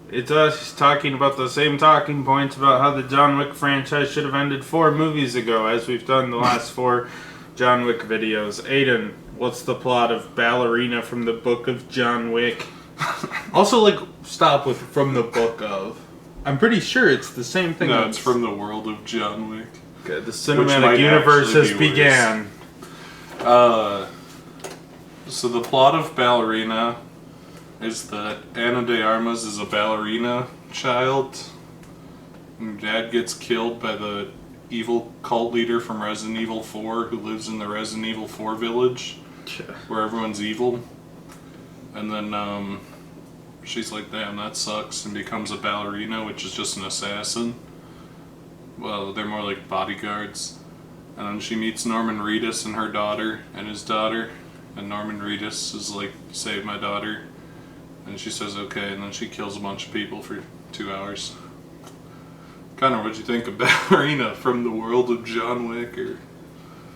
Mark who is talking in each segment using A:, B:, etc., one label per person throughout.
A: It's us talking about the same talking points about how the John Wick franchise should have ended 4 movies ago, as we've done the last 4 John Wick videos. Aiden, what's the plot of Ballerina from the Book of John Wick? Also, like, stop with from the Book of. I'm pretty sure it's the same thing.
B: No, it's from the world of John Wick.
A: Okay, the cinematic universe has began.
B: So the plot of Ballerina is that Ana de Armas is a ballerina child. And dad gets killed by the evil cult leader from Resident Evil 4 who lives in the Resident Evil 4 village where everyone's evil. And then she's like, damn, that sucks, and becomes a ballerina, which is just an assassin. Well, they're more like bodyguards. And then she meets Norman Reedus and her daughter and his daughter. And Norman Reedus is like, save my daughter. And she says okay, and then she kills a bunch of people for 2 hours. Connor, what'd you think of Ballerina from the world of John Wick? Or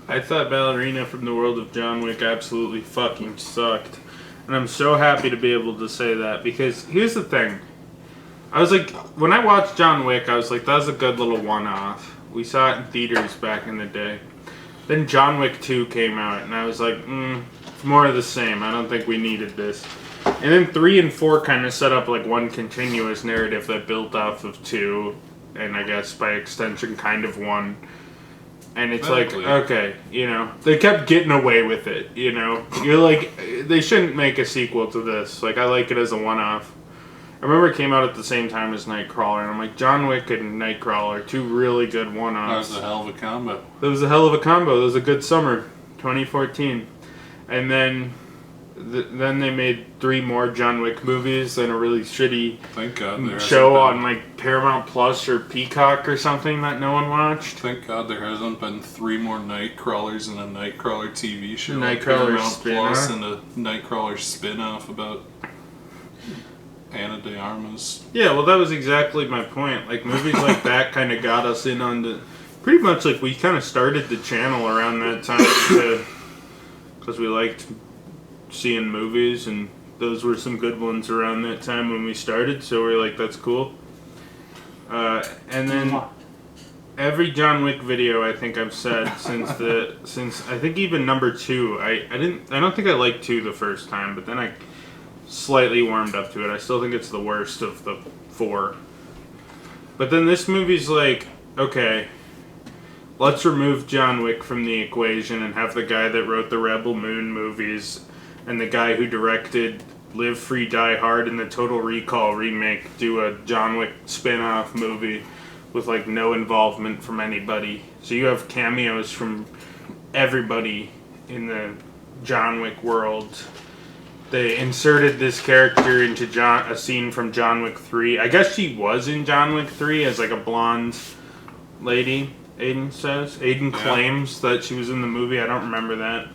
A: I thought Ballerina from the world of John Wick absolutely fucking sucked. And I'm so happy to be able to say that, because here's the thing. I was like, when I watched John Wick, I was like, that was a good little one-off. We saw it in theaters back in the day. Then John Wick 2 came out, and I was like, it's more of the same. I don't think we needed this. And then 3 and 4 kind of set up like one continuous narrative that built off of 2, and I guess by extension kind of 1. And it's exactly. Like, okay, you know, they kept getting away with it, you know. You're like, they shouldn't make a sequel to this. Like, I like it as a one-off. I remember it came out at the same time as Nightcrawler, and I'm like, John Wick and Nightcrawler, 2 really good one-offs.
B: That was a hell of a combo.
A: That was a hell of a combo. That was a good summer, 2014. And then they made 3 more John Wick movies and a really shitty
B: Thank God
A: show on like Paramount Plus or Peacock or something that no one watched.
B: Thank God there hasn't been 3 more Nightcrawlers and a Nightcrawler TV show.
A: Nightcrawler
B: Paramount Plus
A: spin-off.
B: and a Nightcrawler spin-off about Ana de Armas.
A: Yeah, well, that was exactly my point. Like, movies like that kind of got us in on the... Pretty much, like, we kind of started the channel around that time because we liked seeing movies, and those were some good ones around that time when we started, so we're like, that's cool. And then every John Wick video I think I've said since I think even number 2, I don't think I liked 2 the first time, but then I slightly warmed up to it. I still think it's the worst of the 4. But then this movie's like, okay, let's remove John Wick from the equation and have the guy that wrote the Rebel Moon movies and the guy who directed Live Free Die Hard and the Total Recall remake do a John Wick spin-off movie with like no involvement from anybody. So you have cameos from everybody in the John Wick world. They inserted this character into a scene from John Wick 3. I guess she was in John Wick 3 as like a blonde lady, Aiden says. Aiden claims that she was in the movie. I don't remember that.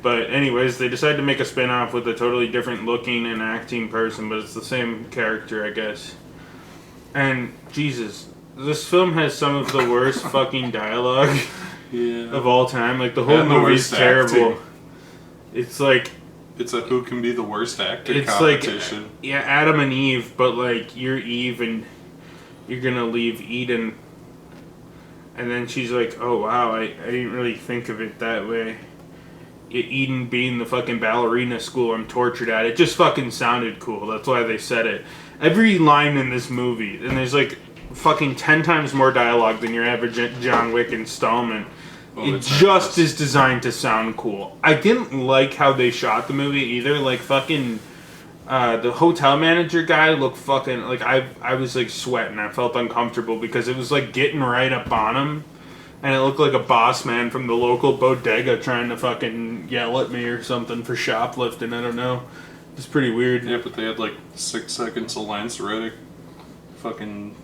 A: But anyways, they decided to make a spin-off with a totally different looking and acting person, but it's the same character, I guess. And, Jesus, this film has some of the worst fucking dialogue of all time. Like, the whole movie's terrible. Acting. It's like...
B: It's a who can be the worst actor
A: it's
B: competition.
A: Like, yeah, Adam and Eve, but like, you're Eve and you're gonna leave Eden. And then she's like, oh wow, I didn't really think of it that way. Eden being the fucking ballerina school I'm tortured at. It just fucking sounded cool. That's why they said it. Every line in this movie, and there's like fucking 10 times more dialogue than your average John Wick installment. It just is designed to sound cool. I didn't like how they shot the movie either. Like fucking the hotel manager guy looked fucking like I was like sweating. I felt uncomfortable because it was like getting right up on him, and it looked like a boss man from the local bodega trying to fucking yell at me or something for shoplifting. I don't know. It's pretty weird.
B: Yeah, but they had like 6 seconds of Lance Reddick fucking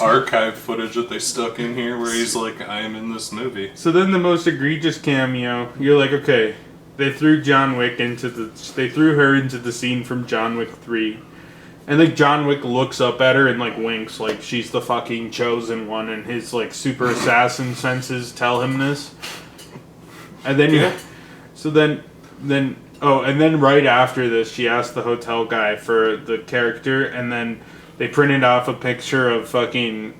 B: archive footage that they stuck in here where he's like, I am in this movie.
A: So then the most egregious cameo, you're like, okay, they threw they threw her into the scene from John Wick 3. And like John Wick looks up at her and like winks like she's the fucking chosen one, and his like super assassin senses tell him this. And then so then Oh, and then right after this, she asked the hotel guy for the character, and then they printed off a picture of fucking,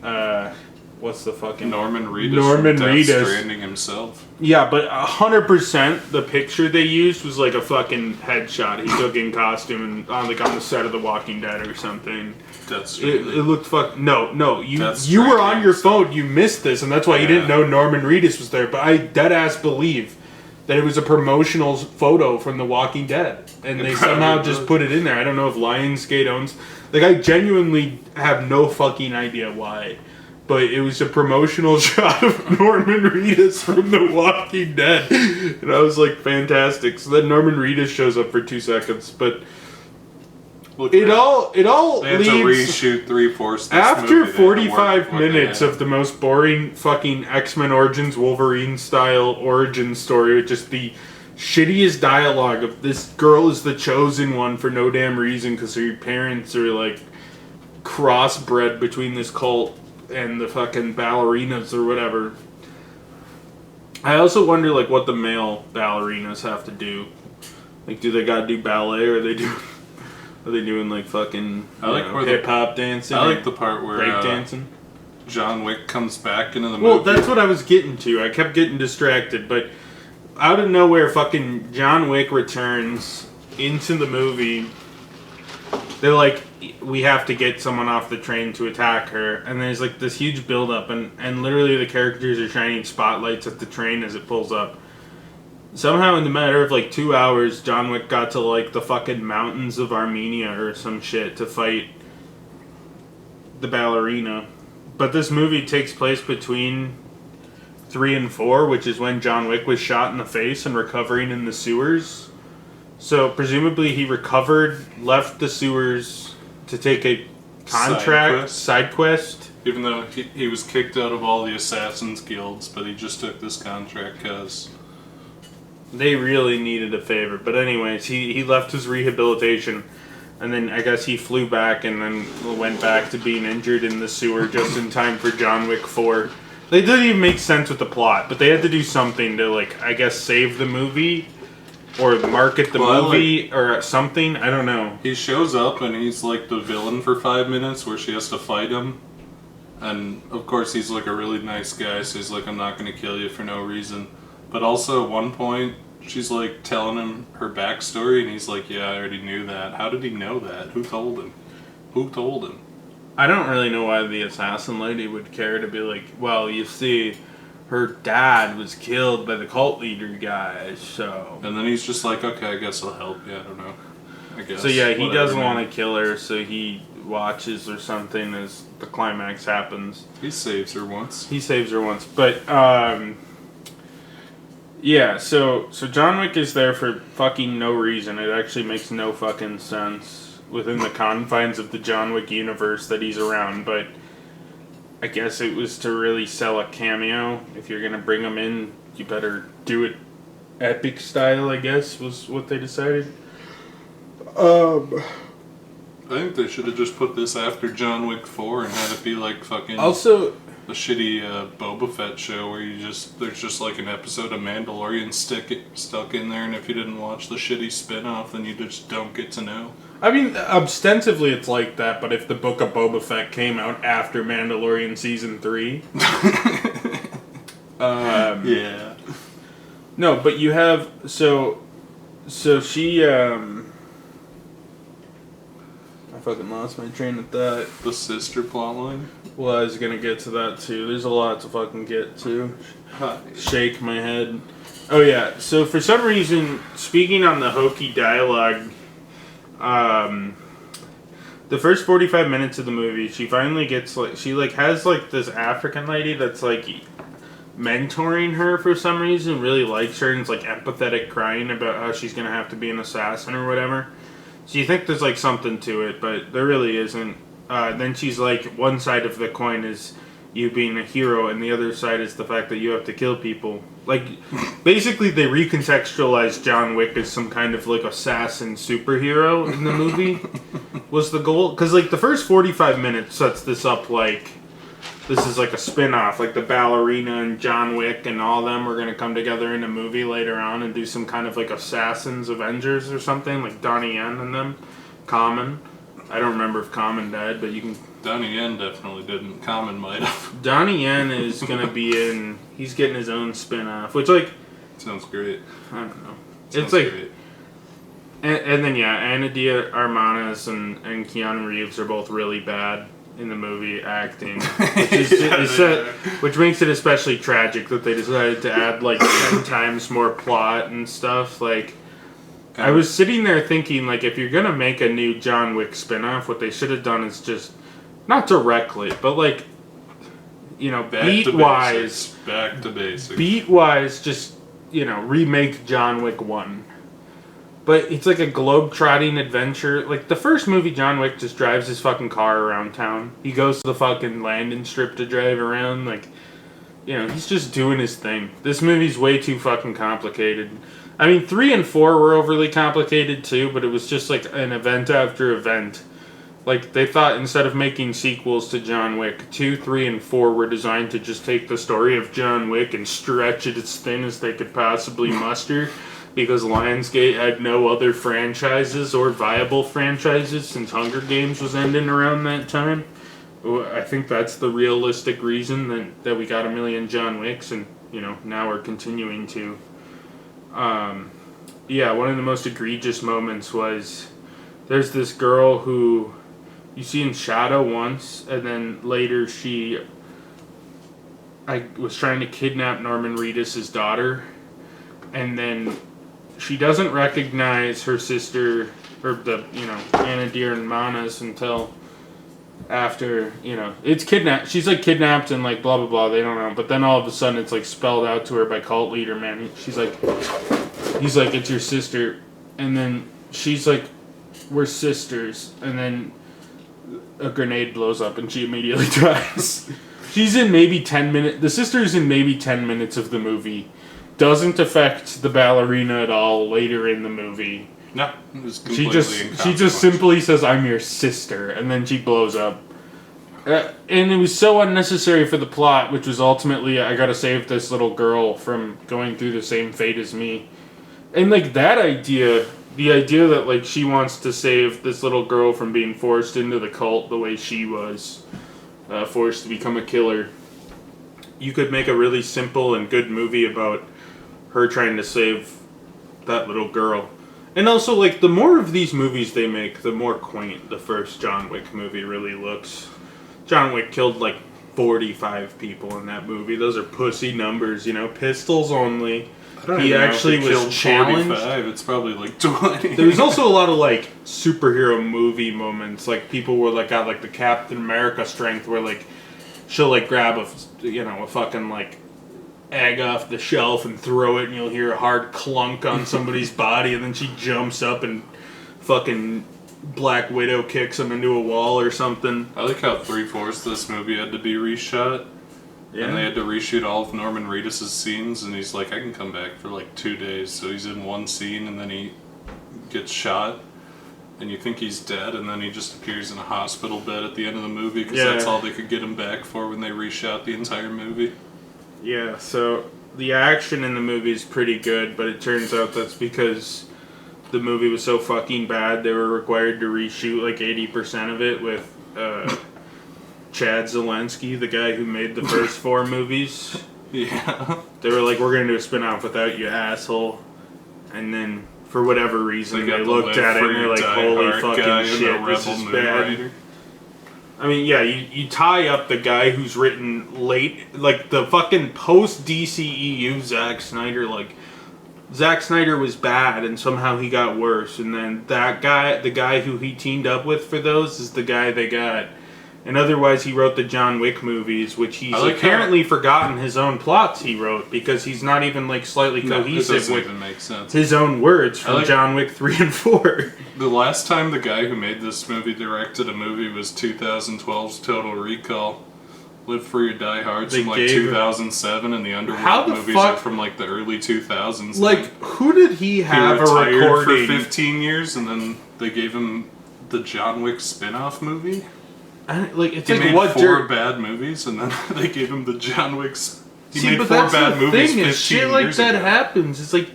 A: what's the fucking...
B: Norman Reedus
A: Norman
B: from
A: Reedus.
B: Death Stranding himself.
A: Yeah, but 100% the picture they used was like a fucking headshot he took in costume and on the set of The Walking Dead or something. It looked No, you were on your phone, you missed this, and that's why you didn't know Norman Reedus was there, but I dead-ass believe that it was a promotional photo from The Walking Dead, and they somehow just put it in there. I don't know if Lionsgate owns... Like, I genuinely have no fucking idea why. But it was a promotional shot of Norman Reedus from The Walking Dead. And I was like, fantastic. So then Norman Reedus shows up for 2 seconds. But it all
B: they had
A: leads...
B: to reshoot 3/4
A: After 45 minutes of the most boring fucking X-Men Origins Wolverine-style origin story with just the shittiest dialogue of this girl is the chosen one for no damn reason because her parents are like crossbred between this cult and the fucking ballerinas or whatever. I also wonder like what the male ballerinas have to do. Like, do they gotta do ballet or are they doing like fucking hip hop dancing?
B: I like the part where
A: break dancing.
B: John Wick comes back into the movie.
A: Well, that's what I was getting to. I kept getting distracted, but out of nowhere, fucking John Wick returns into the movie. They're like, we have to get someone off the train to attack her. And there's like this huge build-up, and literally the characters are shining spotlights at the train as it pulls up. Somehow in the matter of like 2 hours, John Wick got to like the fucking mountains of Armenia or some shit to fight the ballerina. But this movie takes place between 3 and 4, which is when John Wick was shot in the face and recovering in the sewers. So presumably he recovered, left the sewers to take a contract, side quest.
B: Even though he was kicked out of all the Assassin's Guilds, but he just took this contract because
A: they really needed a favor. But anyways, he left his rehabilitation, and then I guess he flew back and then went back to being injured in the sewer just in time for John Wick 4. They didn't even make sense with the plot, but they had to do something to, like, I guess save the movie or market the movie or something. I don't know.
B: He shows up and he's like the villain for 5 minutes where she has to fight him. And of course he's like a really nice guy, so he's like, I'm not going to kill you for no reason. But also at one point, she's like telling him her backstory and he's like, yeah, I already knew that. How did he know that? Who told him? Who told him?
A: I don't really know why the assassin lady would care to be like, well, you see, her dad was killed by the cult leader guy, so...
B: And then he's just like, okay, I guess I'll help you, I don't know. I guess.
A: So yeah, he doesn't want to kill her, so he watches or something as the climax happens.
B: He saves her once.
A: But, yeah, so John Wick is there for fucking no reason. It actually makes no fucking sense within the confines of the John Wick universe that he's around, but I guess it was to really sell a cameo. If you're gonna bring him in, you better do it epic style, I guess, was what they decided.
B: I think they should have just put this after John Wick 4 and had it be like fucking...
A: Also...
B: the shitty Boba Fett show where there's just like an episode of Mandalorian stuck in there, and if you didn't watch the shitty spin-off, then you just don't get to know.
A: I mean, ostensibly it's like that, but if the Book of Boba Fett came out after Mandalorian Season 3...
B: yeah.
A: No, but you have... So she... I fucking lost my train of thought.
B: The sister plotline?
A: Well, I was gonna get to that too. There's a lot to fucking get to. Shake my head. Oh yeah, so for some reason, speaking on the hokey dialogue, the first 45 minutes of the movie, she finally gets, like, she, like, has, like, this African lady that's, like, mentoring her for some reason, really likes her, and is, like, empathetic, crying about how she's gonna have to be an assassin or whatever. So you think there's, like, something to it, but there really isn't. Then she's like, one side of the coin is you being a hero, and the other side is the fact that you have to kill people. Like, basically they recontextualized John Wick as some kind of, like, assassin superhero in the movie, was the goal. Because, like, the first 45 minutes sets this up like this is like a spin-off, like the Ballerina and John Wick and all of them are going to come together in a movie later on and do some kind of like Assassins Avengers or something, like Donnie Yen and them. Common. I don't remember if Common died, but you can...
B: Donnie Yen definitely didn't. Common might have.
A: Donnie Yen is going to be in... He's getting his own spin-off, which, like...
B: Sounds great.
A: I don't know.
B: Sounds
A: it's like...
B: great.
A: And then, yeah, Ana de Armas and Keanu Reeves are both really bad in the movie acting. Which makes it especially tragic that they decided to add, like, 10 times more plot and stuff. Like... I was sitting there thinking, like, if you're gonna make a new John Wick spin-off, what they should have done is just, not directly, but, like, you know, beat-wise...
B: Back to basics.
A: Beat-wise, just, you know, remake John Wick 1. But it's like a globe-trotting adventure. Like, the first movie, John Wick just drives his fucking car around town. He goes to the fucking landing strip to drive around, like... You know, he's just doing his thing. This movie's way too fucking complicated. I mean, 3 and 4 were overly complicated too, but it was just like an event after event. Like, they thought instead of making sequels to John Wick, 2, 3, and 4 were designed to just take the story of John Wick and stretch it as thin as they could possibly muster, because Lionsgate had no other franchises or viable franchises since Hunger Games was ending around that time. I think that's the realistic reason that we got a million John Wicks, and, you know, now we're continuing to. Yeah, one of the most egregious moments was there's this girl who you see in shadow once, and then later I was trying to kidnap Norman Reedus' daughter, and then she doesn't recognize her sister, or the, you know, Ana de Armas until after, you know, it's kidnapped. She's like kidnapped and like blah blah blah. They don't know, but then all of a sudden it's like spelled out to her by cult leader man. She's like, he's like, it's your sister, and then she's like, we're sisters, and then a grenade blows up and she immediately dies. She's in maybe 10 minutes. The sister's in maybe 10 minutes of the movie. Doesn't affect the ballerina at all later in the movie.
B: No, it was completely
A: she just simply says, "I'm your sister," and then she blows up. And it was so unnecessary for the plot, which was ultimately, I gotta save this little girl from going through the same fate as me. And, like, that idea, the idea that, like, she wants to save this little girl from being forced into the cult the way she was, forced to become a killer. You could make a really simple and good movie about her trying to save that little girl. And also, like, the more of these movies they make, the more quaint the first John Wick movie really looks. John Wick killed, like, 45 people in that movie. Those are pussy numbers, you know, pistols only. He actually was challenged.
B: 45, it's probably like 20.
A: There was also a lot of, like, superhero movie moments. Like, people were, like, got, like, the Captain America strength where, like, she'll, like, grab a fucking, like, egg off the shelf and throw it, and you'll hear a hard clunk on somebody's body, and then she jumps up and fucking Black Widow kicks him into a wall or something.
B: I like how 3/4 of this movie had to be reshot. Yeah. And they had to reshoot all of Norman Reedus' scenes, and he's like, I can come back for like 2 days. So he's in one scene, and then he gets shot, and you think he's dead, and then he just appears in a hospital bed at the end of the movie, because that's all they could get him back for when they reshot the entire movie.
A: Yeah, so the action in the movie is pretty good, but it turns out that's because the movie was so fucking bad they were required to reshoot like 80% of it with Chad Zelensky, the guy who made the first 4 movies.
B: Yeah.
A: They were like, we're going to do a spin-off without you, asshole. And then, for whatever reason, they looked at it and they're like, holy fucking shit, this is bad. Writer. I mean, yeah, you tie up the guy who's written late, like, the fucking post-DCEU Zack Snyder, like, Zack Snyder was bad and somehow he got worse, and then that guy, the guy who he teamed up with for those, is the guy they got. And otherwise he wrote the John Wick movies, which he's apparently forgotten his own plots he wrote, because he's not even, like, slightly cohesive with
B: even make sense.
A: His own words from John Wick 3 and 4.
B: The last time the guy who made this movie directed a movie was 2012's Total Recall. Live Free or Die Hard's from, like, 2007, and the Underworld movies are from, like, the early 2000s.
A: Like, who did he have
B: he retired
A: a recording
B: for 15 years, and then they gave him the John Wick spin-off movie?
A: It's
B: he
A: like
B: made
A: what
B: 4 bad movies, and then they gave him the John Wick's. He made 4 bad movies. 15
A: shit like
B: years
A: that
B: ago.
A: happens. It's like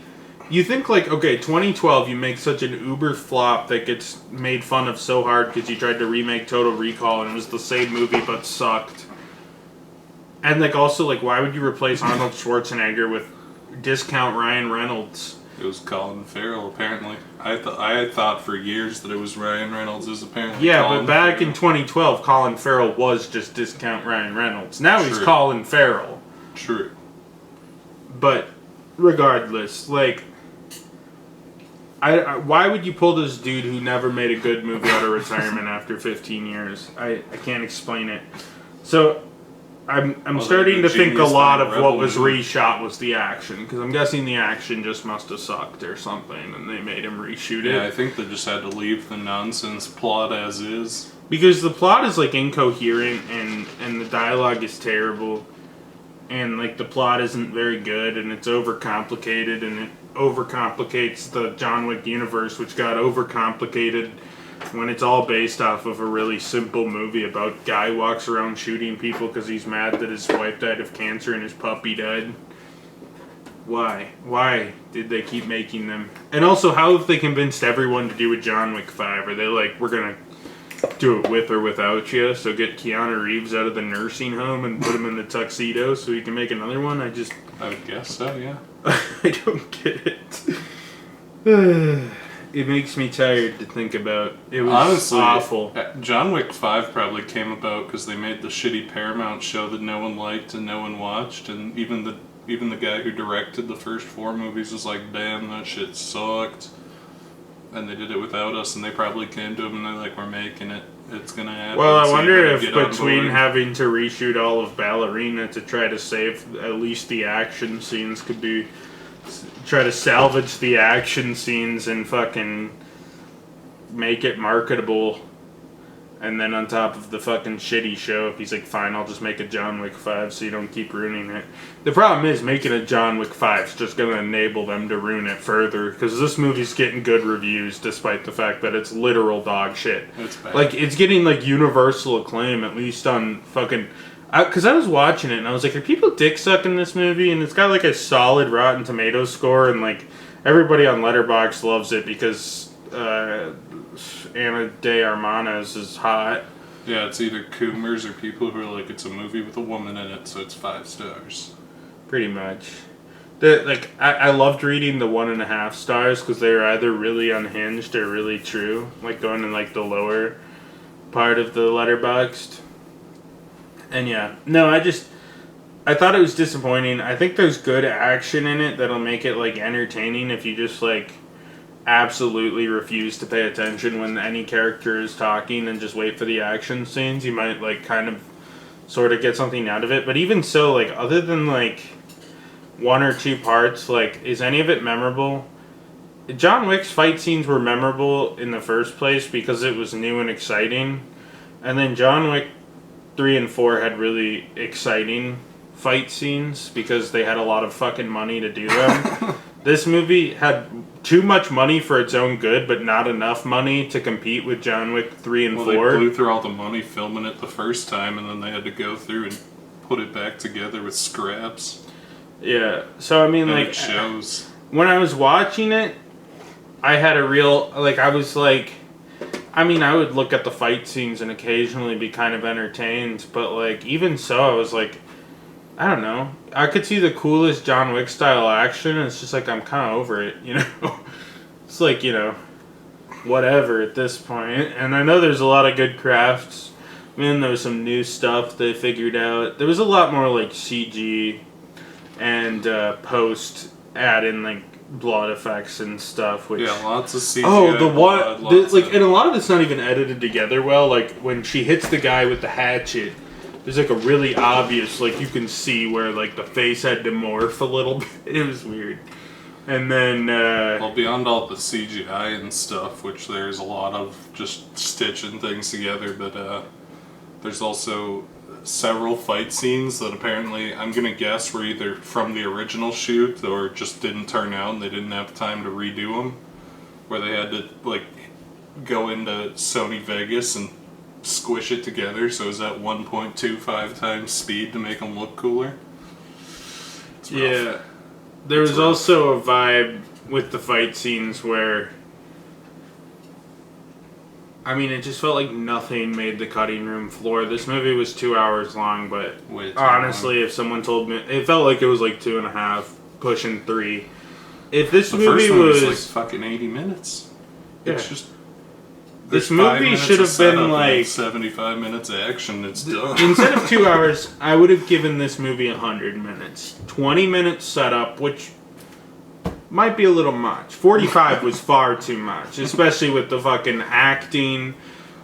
A: you think like, okay, 2012, you make such an uber flop that gets made fun of so hard because you tried to remake Total Recall and it was the same movie but sucked. And like also like, why would you replace Arnold Schwarzenegger with discount Ryan Reynolds?
B: It was Colin Farrell, apparently. I thought for years that it was Ryan Reynolds. Is apparently
A: Yeah,
B: Colin
A: but back
B: Farrell.
A: in 2012, Colin Farrell was just discount Ryan Reynolds. Now he's
B: True.
A: Colin Farrell.
B: True.
A: But regardless, like, I why would you pull this dude who never made a good movie out of retirement after 15 years? I can't explain it. So I'm starting to think a lot of what was reshot was the action, because I'm guessing the action just must have sucked or something, and they made him reshoot it.
B: Yeah, I think they just had to leave the nonsense plot as is.
A: Because the plot is like incoherent and the dialogue is terrible, and like the plot isn't very good, and it's overcomplicated, and it overcomplicates the John Wick universe, which got overcomplicated when it's all based off of a really simple movie about guy walks around shooting people because he's mad that his wife died of cancer and his puppy died. Why did they keep making them? And also, how have they convinced everyone to do a John Wick 5? Are they like, we're gonna do it with or without you, so get Keanu Reeves out of the nursing home and put him in the tuxedo so he can make another one? I
B: would guess so, yeah.
A: I don't get it. It makes me tired to think about. It was
B: honestly
A: awful.
B: John Wick 5 probably came about because they made the shitty Paramount show that no one liked and no one watched, and even the guy who directed the first 4 movies was like, damn, that shit sucked. And they did it without us, and they probably came to him and they're like, we're making it. It's gonna happen.
A: Well, I
B: so
A: wonder if
B: get on
A: between
B: board.
A: having to reshoot all of Ballerina to try to save at least the action scenes could be... Try to salvage the action scenes and fucking make it marketable. And then on top of the fucking shitty show, if he's like, fine, I'll just make a John Wick 5 so you don't keep ruining it. The problem is, making a John Wick 5 is just going to enable them to ruin it further, because this movie's getting good reviews despite the fact that it's literal dog shit.
B: It's bad.
A: Like, it's getting like universal acclaim, at least on fucking... Because I was watching it and I was like, are people dick sucking this movie? And it's got like a solid Rotten Tomatoes score, and like everybody on Letterboxd loves it because Ana de Armas is hot.
B: Yeah, it's either Coomers or people who are like, it's a movie with a woman in it, so it's 5 stars.
A: Pretty much. I loved reading the 1.5 stars because they were either really unhinged or really true. Like going in like the lower part of the Letterboxd. And yeah, no, I thought it was disappointing. I think there's good action in it that'll make it like entertaining if you just like absolutely refuse to pay attention when any character is talking and just wait for the action scenes. You might like kind of sort of get something out of it. But even so, like other than like 1 or 2 parts, like is any of it memorable? John Wick's fight scenes were memorable in the first place because it was new and exciting. And then John Wick 3 and 4 had really exciting fight scenes because they had a lot of fucking money to do them. This movie had too much money for its own good, but not enough money to compete with John Wick 3 and 4.
B: They blew through all the money filming it the first time, and then they had to go through and put it back together with scraps.
A: Yeah, so I mean,
B: And
A: like,
B: it shows.
A: When I was watching it, I had a real, like, I was like, I mean, I would look at the fight scenes and occasionally be kind of entertained, but, like, even so, I was like, I don't know. I could see the coolest John Wick style action, and it's just like, I'm kind of over it, you know? It's like, you know, whatever at this point. And I know there's a lot of good crafts. I mean, there was some new stuff they figured out. There was a lot more, like, CG and post add in, like, blood effects and stuff, which...
B: Yeah, lots of CGI.
A: Oh, the one... and a lot of it's not even edited together well. Like, when she hits the guy with the hatchet, there's, like, a really obvious, like, you can see where, like, the face had to morph a little bit. It was weird. And then,
B: Well, beyond all the CGI and stuff, which there's a lot of just stitching things together, but, there's also several fight scenes that apparently, I'm gonna guess, were either from the original shoot or just didn't turn out and they didn't have time to redo them, where they had to, like, go into Sony Vegas and squish it together so it's at 1.25 times speed to make them look cooler. It's rough.
A: Yeah. There was also a vibe with the fight scenes where, I mean, it just felt like nothing made the cutting room floor. This movie was 2 hours long, but honestly, if someone told me, it felt like it was like 2.5, pushing 3. If this movie was
B: like fucking 80 minutes, it's just
A: this movie should have been like
B: 75 minutes of action. It's done.
A: Instead of 2 hours, I would have given this movie 100 minutes. 20 minutes setup, which might be a little much. 45 was far too much, especially with the fucking acting,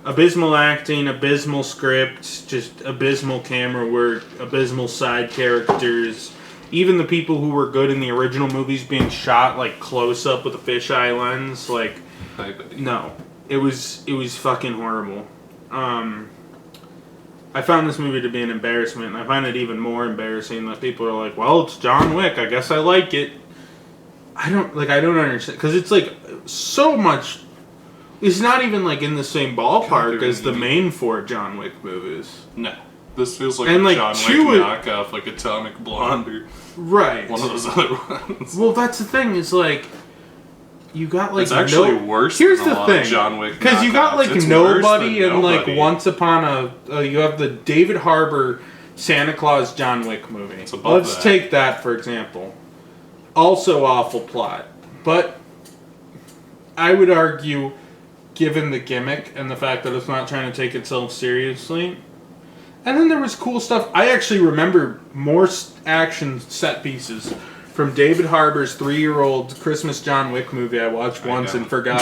A: abysmal script, just abysmal camera work, abysmal side characters. Even the people who were good in the original movies being shot like close up with a fisheye lens, like no, it was fucking horrible. I found this movie to be an embarrassment, and I find it even more embarrassing that people are like, "Well, it's John Wick. I guess I like it." I don't understand, because it's like so much. It's not even like in the same ballpark as the main 4 John Wick movies.
B: No, this feels like
A: and
B: a
A: like
B: John Wick knockoff, like Atomic Blonde or one of those other ones.
A: Well, that's the thing. Is like you got like
B: it's actually worse.
A: Here's
B: than
A: the
B: a lot
A: thing,
B: of John Wick
A: because you got like
B: it's
A: Nobody and like Once Upon a. You have the David Harbour Santa Claus John Wick movie. Let's take that for example. Also awful plot, but I would argue, given the gimmick and the fact that it's not trying to take itself seriously, and then there was cool stuff. I actually remember more action set pieces from David Harbour's 3-year-old Christmas John Wick movie I watched once and forgot.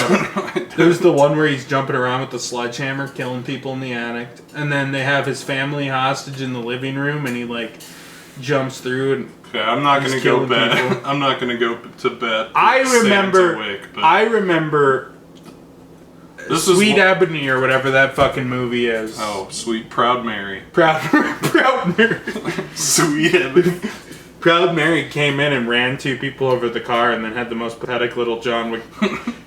A: There's the one where he's jumping around with the sledgehammer, killing people in the attic, and then they have his family hostage in the living room, and he like jumps through and.
B: Okay, I'm not gonna go bad. I'm not gonna go to bed.
A: I remember. This Sweet Ebony or whatever that fucking movie is.
B: Oh, Sweet Proud Mary.
A: Proud Mary.
B: Sweet Ebony.
A: Proud Mary came in and ran 2 people over the car and then had the most pathetic little John Wick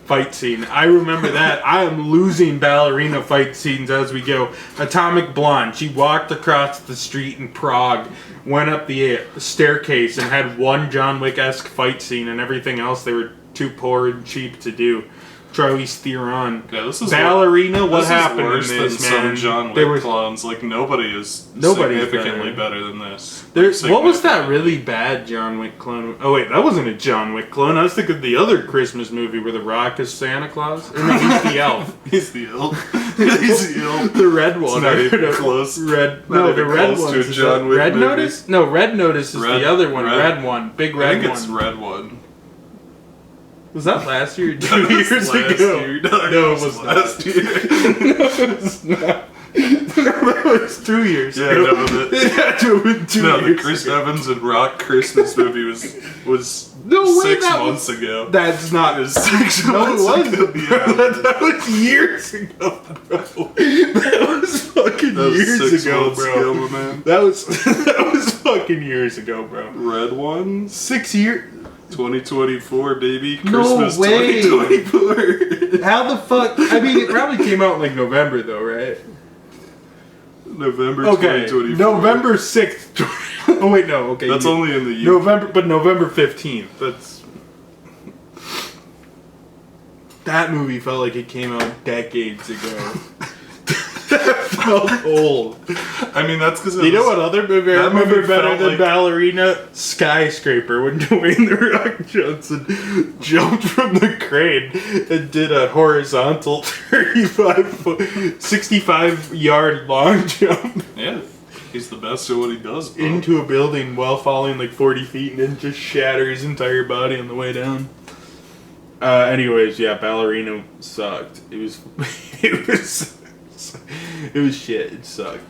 A: fight scene. I remember that. I am losing Ballerina fight scenes as we go. Atomic Blonde. She walked across the street in Prague, went up the staircase and had one John Wick-esque fight scene, and everything else they were too poor and cheap to do. Charlize Theron.
B: Yeah, this is
A: Ballerina. What happened in
B: worse
A: this,
B: than
A: man?
B: Some John Wick clones. Like nobody's significantly better than this.
A: What was that really bad John Wick clone? Oh wait, that wasn't a John Wick clone. I was thinking of the other Christmas movie where The Rock is Santa Claus. Or no, he's the elf.
B: He's the elf. He's the elf.
A: The red one.
B: It's not even close.
A: Red. No, the red one. Red
B: movie.
A: Notice? No, Red Notice is the other one. Red one. Big red one.
B: I think it's red one.
A: Was that last year or 2 years ago? No, it was
B: last year.
A: No, it was not. That was 2 years ago.
B: No,
A: it had to have been 2 years
B: the Chris Evans and Rock Christmas movie was
A: no way,
B: 6 months ago.
A: That's not.
B: It was 6
A: no,
B: months
A: it wasn't.
B: ago. Yeah.
A: That was years ago, bro. That was fucking years ago, bro.
B: Man.
A: That was fucking years ago, bro.
B: Red one?
A: 6 years.
B: 2024, baby. Christmas
A: no way.
B: 2024.
A: How the fuck? I mean, it probably came out in like November, though, right?
B: November 2024.
A: November 6th. Oh, wait, no. Okay.
B: That's only in the UK.
A: November 15th. That's. That movie felt like it came out decades ago. That felt old.
B: I mean, that's because
A: you know what other movie I remember better than Ballerina? Skyscraper, when Dwayne The Rock Johnson jumped from the crane and did a horizontal 65-yard long jump.
B: Yeah, he's the best at what he does, bro.
A: Into a building while falling like 40 feet and then just shatter his entire body on the way down. Anyways, yeah, Ballerina sucked. It was shit. It sucked.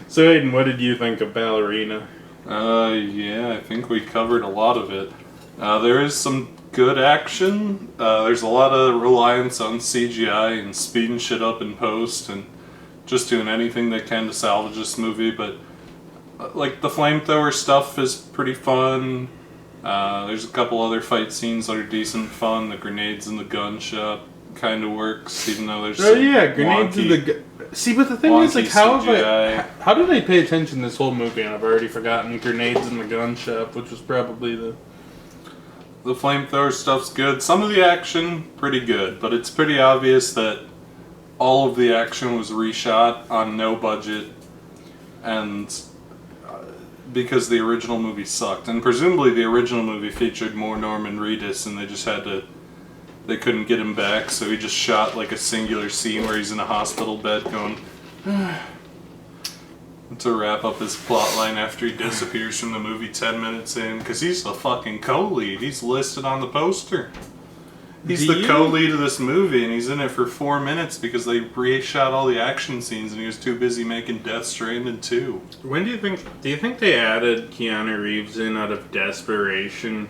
A: So, Aiden, what did you think of Ballerina?
B: Yeah, I think we covered a lot of it. There is some good action. There's a lot of reliance on CGI and speeding shit up in post and just doing anything they can to salvage this movie, but like the flamethrower stuff is pretty fun. There's a couple other fight scenes that are decent fun. The grenades in the gun shop kind of works, even though there's
A: grenades in the See, but the thing is, like,
B: CGI.
A: how did I pay attention this whole movie? And I've already forgotten grenades in the gun shop, which was probably the
B: flamethrower stuff's good. Some of the action, pretty good, but it's pretty obvious that all of the action was reshot on no budget, and because the original movie sucked. And presumably the original movie featured more Norman Reedus, and they couldn't get him back, so he just shot like a singular scene where he's in a hospital bed going to wrap up his plot line after he disappears from the movie 10 minutes in, because he's the fucking co-lead. He's listed on the poster. He's the co-lead of this movie, and he's in it for 4 minutes because they reshot all the action scenes and he was too busy making Death Stranding 2.
A: When do you think they added Keanu Reeves in out of desperation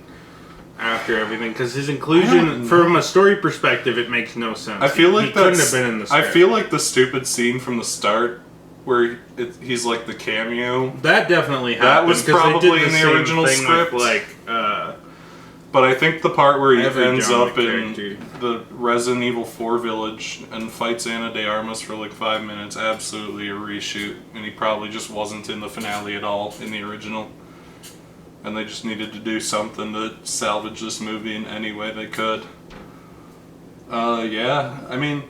A: after everything? Because his inclusion, from a story perspective, it makes no sense.
B: I feel like
A: he couldn't have been in the script.
B: I feel like the stupid scene from the start where he's like the cameo.
A: That definitely happened.
B: That was probably in the original script. But I think the part where he ends up in the Resident Evil 4 village and fights Ana de Armas for like 5 minutes, absolutely a reshoot. And he probably just wasn't in the finale at all in the original. And they just needed to do something to salvage this movie in any way they could. Yeah, I mean,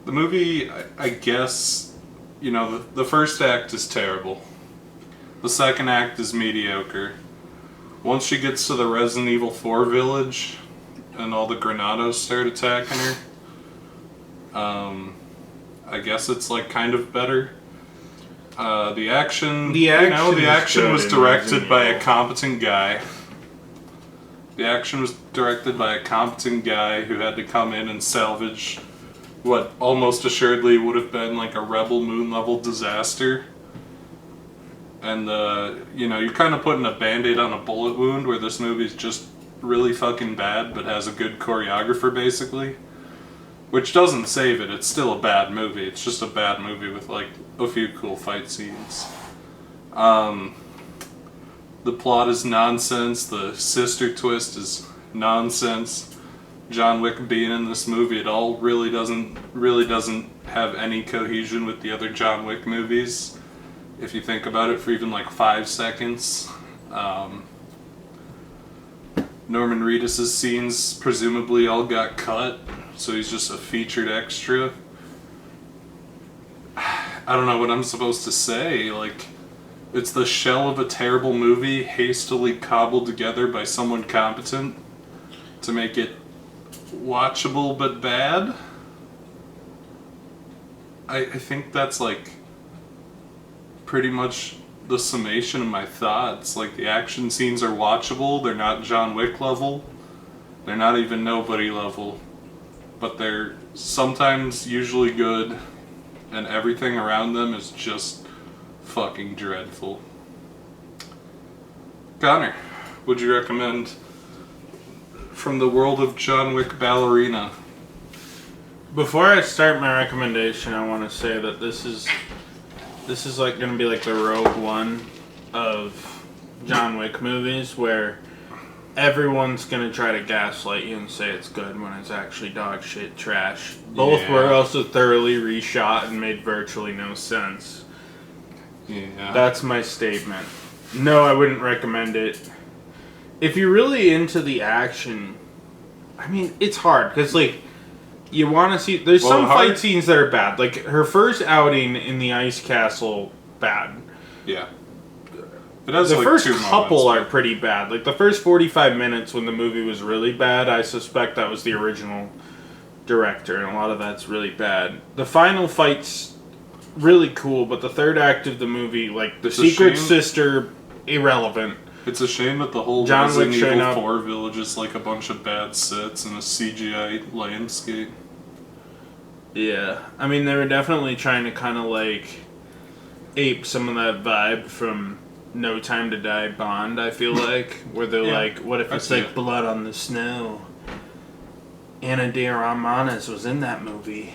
B: the movie, I guess, you know, the first act is terrible. The second act is mediocre. Once she gets to the Resident Evil 4 village and all the Granados start attacking her, I guess it's like kind of better. The action was directed by a competent guy. The action was directed by a competent guy who had to come in and salvage what almost assuredly would have been like a Rebel Moon level disaster. And, you know, you're kind of putting a band-aid on a bullet wound where this movie's just really fucking bad but has a good choreographer, basically. Which doesn't save it. It's still a bad movie. It's just a bad movie with, like, a few cool fight scenes. The plot is nonsense. The sister twist is nonsense. John Wick being in this movie at all really doesn't have any cohesion with the other John Wick movies. If you think about it for even like 5 seconds. Norman Reedus' scenes presumably all got cut, so he's just a featured extra. I don't know what I'm supposed to say. Like, it's the shell of a terrible movie hastily cobbled together by someone competent to make it watchable but bad. I think that's like pretty much the summation of my thoughts. Like, the action scenes are watchable. They're not John Wick level. They're not even Nobody level. But they're sometimes usually good, and everything around them is just fucking dreadful. Connor, would you recommend from the world of John Wick Ballerina?
A: Before I start my recommendation, I want to say that this is like going to be like the Rogue One of John Wick movies, where everyone's going to try to gaslight you and say it's good when it's actually dog shit trash. Both were also thoroughly reshot and made virtually no sense.
B: Yeah.
A: That's my statement. No, I wouldn't recommend it. If you're really into the action, I mean, it's hard, because, like, you want to see... There's some fight scenes that are bad. Like, her first outing in the ice castle, bad.
B: Yeah. It has,
A: the
B: like,
A: first
B: two
A: couple
B: moments,
A: are pretty bad. Like, the first 45 minutes when the movie was really bad, I suspect that was the original director, and a lot of that's really bad. The final fight's really cool, but the third act of the movie, like, the secret sister, irrelevant.
B: It's a shame that the whole
A: John Wick
B: Resident Evil
A: up.
B: 4 village is like a bunch of bad sets and a CGI landscape.
A: Yeah. I mean, they were definitely trying to kind of, like, ape some of that vibe from No Time to Die Bond, I feel like. Where they're like, what if it's like Blood on the Snow? Ana de Armas was in that movie.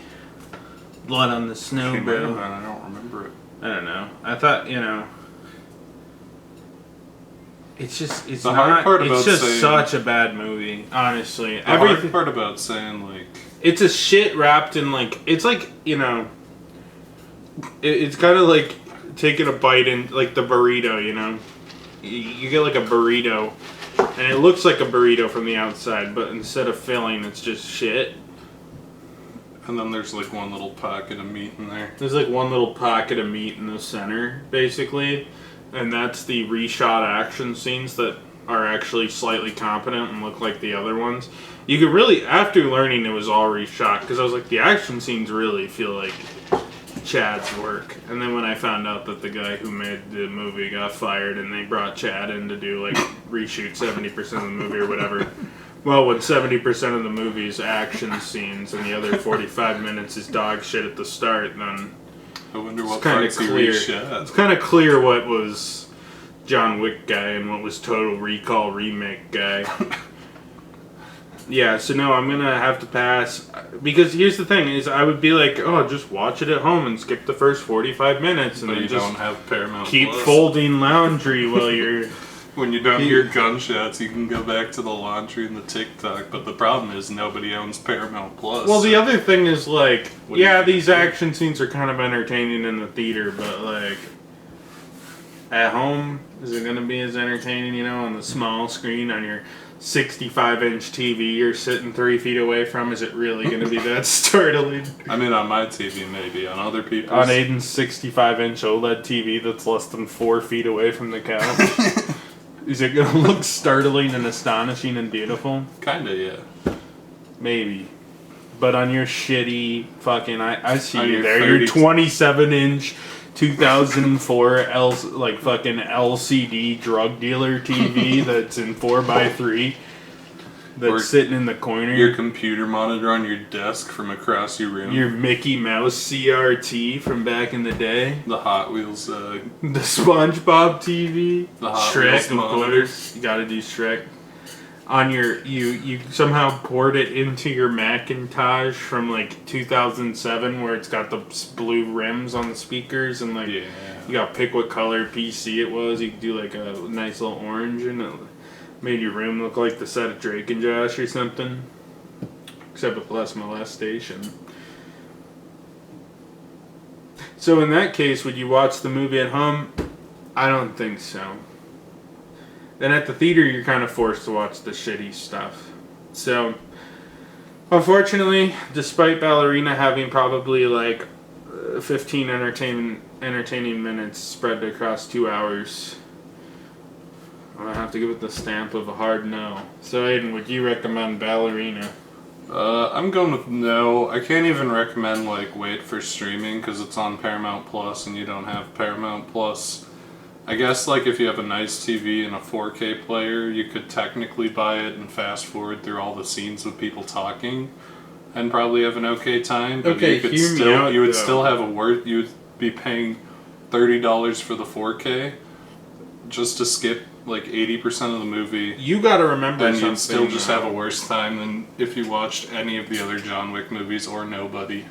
A: Blood on the Snow, bro.
B: I don't remember it.
A: I don't know. I thought, you know... It's just, it's
B: the hard part about saying,
A: such a bad movie, honestly.
B: The hard part about saying, like...
A: It's a shit wrapped in, like... It's like, you know... it's kind of like taking a bite in, like the burrito, you know? You get like a burrito, and it looks like a burrito from the outside, but instead of filling, it's just shit.
B: And then there's like one little pocket of meat in there.
A: There's like one little pocket of meat in the center, basically, and that's the reshot action scenes that are actually slightly competent and look like the other ones. You could really, after learning it was all reshot, because I was like, the action scenes really feel like Chad's work. And then when I found out that the guy who made the movie got fired and they brought Chad in to do, like, reshoot 70% of the movie or whatever. Well, when 70% of the movie is action scenes and the other 45 minutes is dog shit at the start, then
B: I wonder what parts he reshot.
A: It's kind of clear what was John Wick guy and what was Total Recall remake guy. Yeah, so no, I'm gonna have to pass, because here's the thing: is I would be like, oh, just watch it at home and skip the first 45 minutes, and
B: but
A: then
B: you
A: just
B: don't have Paramount
A: keep
B: Plus.
A: folding laundry while you're.
B: When you don't hear gunshots, you can go back to the laundry and the TikTok. But the problem is nobody owns Paramount Plus.
A: Well, the other thing is like,
B: What do you
A: yeah,
B: do?
A: these action scenes are kind of entertaining in the theater, but like at home, is it gonna be as entertaining? You know, on the small screen on your 65-inch TV you're sitting 3 feet away from, is it really going to be that startling?
B: I mean, on my TV, maybe. On other people's.
A: On Aiden's 65-inch OLED TV that's less than 4 feet away from the couch, is it going to look startling and astonishing and beautiful?
B: Kinda, yeah.
A: Maybe. But on your shitty fucking, I see
B: On
A: you
B: your
A: there. Your
B: 30
A: 27-inch 2004 like fucking LCD drug dealer TV that's in 4x3 that's
B: Or
A: sitting in the corner.
B: Your computer monitor on your desk from across your room.
A: Your Mickey Mouse CRT from back in the day.
B: The Hot Wheels,
A: The SpongeBob TV.
B: The Hot
A: Shrek,
B: Wheels
A: of
B: monitor.
A: course. You gotta do Shrek. On your, you somehow poured it into your Macintosh from like 2007, where it's got the blue rims on the speakers, and like
B: Yeah.
A: you got to pick what color PC it was. You could do like a nice little orange, and it made your room look like the set of Drake and Josh or something, except with less molestation. So in that case, would you watch the movie at home? I don't think so. Then at the theater, you're kind of forced to watch the shitty stuff. So, unfortunately, despite Ballerina having probably like 15 entertaining minutes spread across 2 hours, I'm going to have to give it the stamp of a hard no. So, Aiden, would you recommend Ballerina?
B: I'm going with no. I can't even recommend, like, wait for streaming because it's on Paramount Plus and you don't have Paramount Plus. I guess, like, if you have a nice TV and a 4K player, you could technically buy it and fast forward through all the scenes with people talking and probably have an okay time. But
A: Okay,
B: you could
A: hear me
B: still,
A: out,
B: you would
A: though.
B: still have you would be paying $30 for the 4K just to skip, like, 80% of the movie.
A: You got to remember
B: And
A: something.
B: you'd still just
A: though.
B: have a worse time than if you watched any of the other John Wick movies or nobody.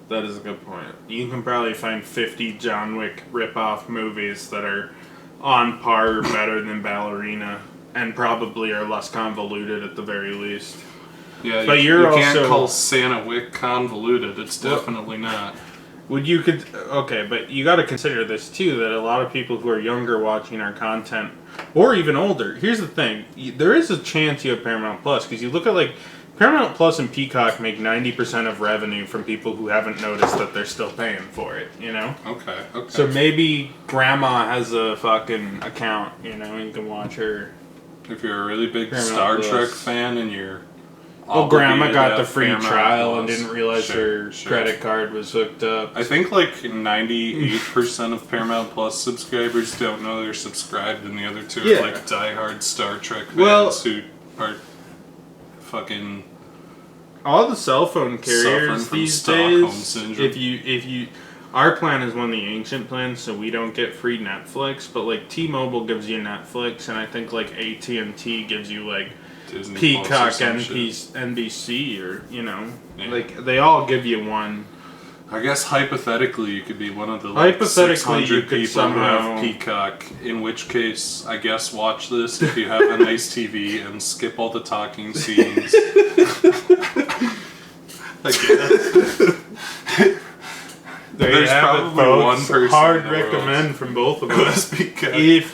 A: That is a good point. You can probably find 50 John Wick rip-off movies that are on par or better than Ballerina, and probably are less convoluted at the very least.
B: Yeah,
A: But
B: you
A: you're
B: can't
A: also-
B: call Santa Wick convoluted. It's definitely not.
A: Would you okay, but you got to consider this too, that a lot of people who are younger watching our content, or even older. Here's the thing: there is a chance you have Paramount Plus, because you look at like Paramount Plus and Peacock make 90% of revenue from people who haven't noticed that they're still paying for it. You know.
B: Okay.
A: So maybe Grandma has a fucking account. You know, and you can watch her.
B: If you're a really big
A: Paramount
B: Star
A: Plus.
B: Trek fan and you're
A: Well, Grandma
B: obligated
A: got
B: to
A: the
B: have
A: free
B: Paramount
A: trial and
B: Plus.
A: didn't realize her
B: Sure.
A: credit card was hooked up.
B: I think like 98% of Paramount Plus subscribers don't know they're subscribed, and the other two
A: Yeah.
B: are like diehard Star Trek fans
A: Well-
B: who are fucking.
A: All the cell phone
B: Suffering
A: carriers
B: from
A: these
B: Stockholm
A: days,
B: syndrome.
A: if you, our plan is one of the ancient plans, so we don't get free Netflix. But like T-Mobile gives you Netflix, and I think like AT&T gives you like
B: Disney
A: Peacock,
B: Plus or some shit.
A: NBC, or you know,
B: Yeah.
A: like they all give you one.
B: I guess hypothetically you could be one of the
A: Hypothetically,
B: 600
A: you could
B: people who
A: somehow-
B: have Peacock, in which case I guess watch this if you have a nice TV and skip all the talking scenes. I guess.
A: There
B: There's
A: you have it,
B: probably
A: folks.
B: one person
A: Hard
B: in the world
A: recommend from both of
B: who
A: us.
B: has Peacock.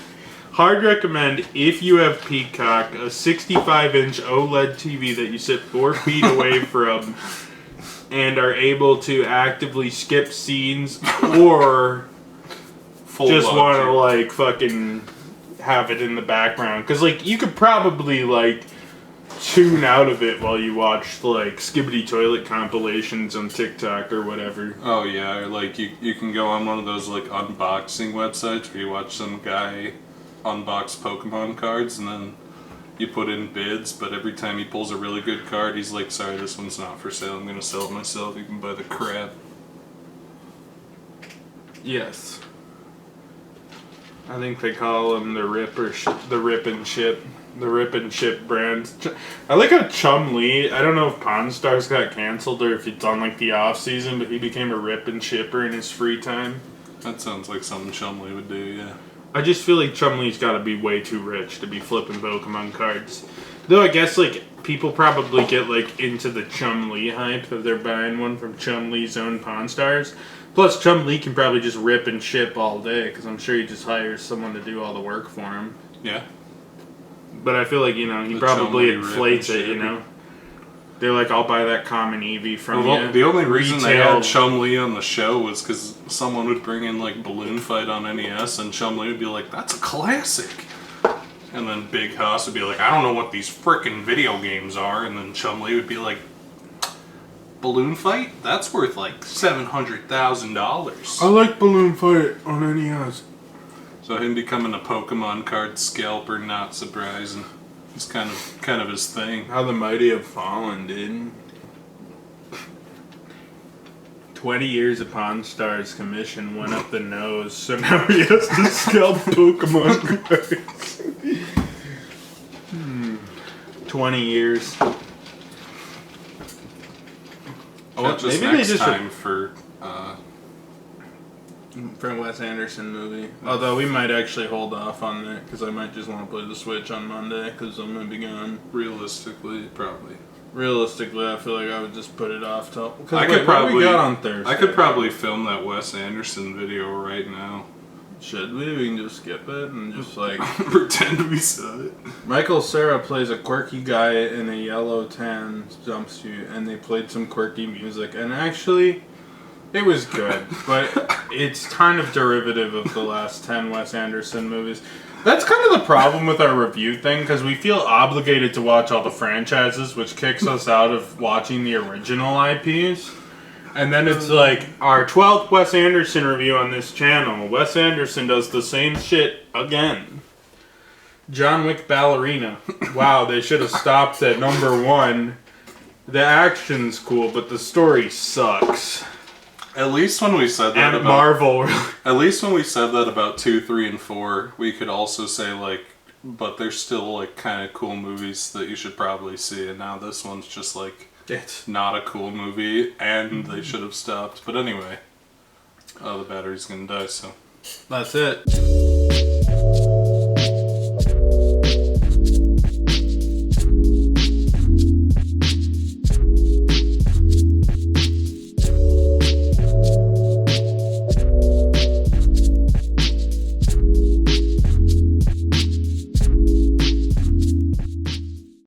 A: Hard recommend if you have Peacock, a 65-inch OLED TV that you sit 4 feet away from and are able to actively skip scenes or
B: Full
A: just want to
B: logic.
A: like fucking have it in the background. Because like you could probably like tune out of it while you watch like Skibbity Toilet compilations on TikTok or whatever.
B: Oh yeah, or like you can go on one of those like unboxing websites where you watch some guy unbox Pokemon cards and then you put in bids, but every time he pulls a really good card, he's like, sorry, this one's not for sale, I'm gonna sell it myself, you can buy the crap.
A: Yes. I think they call them the Rip and Ship brand. I like how Chum-Li, I don't know if Pawn Stars got canceled or if it's on like the off season, but he became a Rip and Shipper in his free time.
B: That sounds like something Chumley would do, yeah.
A: I just feel like Chum-Li's got to be way too rich to be flipping Pokemon cards. Though I guess like people probably get like into the Chum-Li hype if they're buying one from Chum-Li's own Pawn Stars. Plus Chum-Li can probably just rip and ship all day because I'm sure he just hires someone to do all the work for him.
B: Yeah.
A: But I feel like, you know, he
B: The
A: probably
B: Chum-Li
A: inflates
B: rip and
A: it, you
B: ship.
A: know? They're like, I'll buy that common Eevee from
B: Well,
A: you.
B: the only reason they
A: Retail.
B: had Chum-Li on the show was because someone would bring in like Balloon Fight on NES and Chum-Li would be like, that's a classic. And then Big Hoss would be like, I don't know what these frickin' video games are. And then Chum-Li would be like, Balloon Fight? That's worth like $700,000.
A: I like Balloon Fight on NES.
B: So him becoming a Pokemon card scalper, not surprising. It's kind of his thing.
A: How the mighty have fallen, dude. 20 years of Pawn Stars commission went up the nose, so now he has to scalp Pokemon cards. 20 years.
B: Catch us
A: maybe
B: next
A: they just
B: time for
A: for a Wes Anderson movie. Although we might actually hold off on that because I might just want to play the Switch on Monday because I'm gonna be gone.
B: realistically, probably.
A: Realistically, I feel like I would just put it off till.
B: I could probably
A: what do we got on Thursday?
B: I could probably film that Wes Anderson video right now.
A: Should we? We can just skip it and just like.
B: Pretend we said it.
A: Michael Cera plays a quirky guy in a yellow tan jumpsuit, and they played some quirky music, and actually, it was good, but it's kind of derivative of the last 10 Wes Anderson movies. That's kind of the problem with our review thing, because we feel obligated to watch all the franchises, which kicks us out of watching the original IPs. And then it's like, our 12th Wes Anderson review on this channel. Wes Anderson does the same shit again. John Wick Ballerina. Wow, they should have stopped at number 1. The action's cool, but the story sucks.
B: At least when we said that
A: And
B: about
A: Marvel.
B: At least when we said that about 2, 3, and 4, we could also say like, but there's still like kind of cool movies that you should probably see. And now this one's just like,
A: It's
B: not a cool movie, and they should have stopped. But anyway, the battery's gonna die. So
A: that's it.